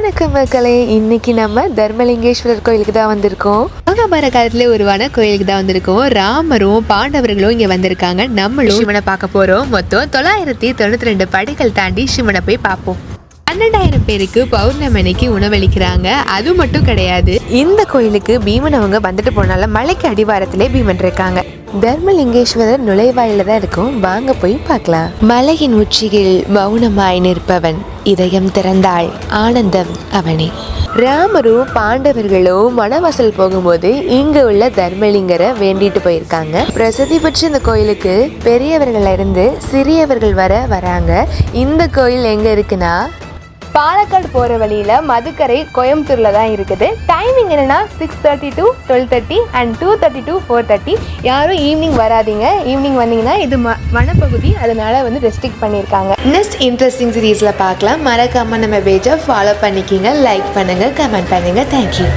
வணக்கம் மக்களே, இன்னைக்கு நம்ம தர்மலிங்கேஸ்வரர் கோயிலுக்கு தான் வந்திருக்கோம். மகாபாரத காலத்துல உருவான கோயிலுக்கு தான் வந்திருக்கோம். ராமரும் பாண்டவர்களும் இங்க வந்திருக்காங்க. நம்மளும் சிவனை பார்க்க போறோம். மொத்தம் 992 படிகள் தாண்டி சிவனை போய் பார்ப்போம். 12,000 பேருக்கு பௌர்ணமிக்கு உணவளிக்கிறாங்க. அது மட்டும் கிடையாது, இந்த கோயிலுக்கு பீமன் அவங்க வந்துட்டு போனால மலைக்கு அடிவாரத்திலே பீமன் இருக்காங்க. தர்மலிங்கேஸ்வரர் நுழைவாயில தான் இருக்கும். வாங்க போய் பார்க்கலாம். மலையின் உச்சியில் மௌனமாய் நிற்பவன், இதயம் திறந்தாள் ஆனந்தம் அவனே. ராமரும் பாண்டவர்களும் வனவாசல் போகும்போது இங்க உள்ள தர்மலிங்கரை வேண்டிட்டு போயிருக்காங்க. பிரசித்தி பெற்ற இந்த கோயிலுக்கு பெரியவர்கள் இருந்து சிறியவர்கள் வராங்க. இந்த கோயில் எங்க இருக்குன்னா பாலக்காடு போகிற வழியில் மதுக்கரை கோயம்புத்தூரில் தான் இருக்குது. டைமிங் என்னென்னா 6:30 to 12:30 அண்ட் 2:30 to 4:30. யாரும் ஈவினிங் வராதிங்க. ஈவினிங் வந்தீங்கன்னா இது வனப்பகுதி, அதனால ரெஸ்ட்ரிக்ட் பண்ணியிருக்காங்க. நெக்ஸ்ட் இன்ட்ரெஸ்டிங் சீரீஸில் பார்க்கலாம். மறக்காமல் நம்ம பேஜை ஃபாலோ பண்ணிக்கிங்க, லைக் பண்ணுங்கள், கமெண்ட் பண்ணுங்கள். தேங்க்யூ.